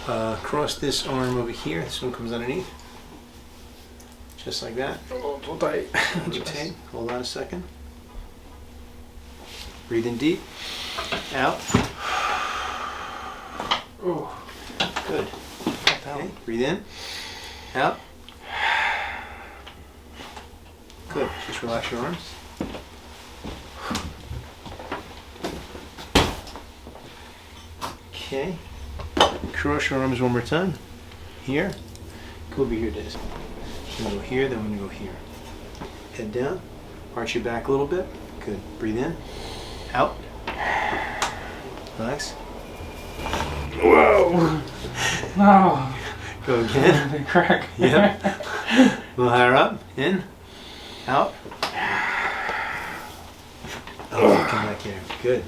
Cross this arm over here. This one comes underneath. Just like that. Oh, too tight. Okay, hold on a second. Breathe in deep. Out. Oh, good. Okay, breathe in. Out. Good. Just relax your arms. Okay. Cross your arms one more time. Here. Go over here, Daisy. We're going to go here, then we're going to go here. Head down. Arch your back a little bit. Good. Breathe in. Out. Relax. whoa. No. Go again. Big crack. Yep. A little higher up. In. Out. Oh, come back here. Good.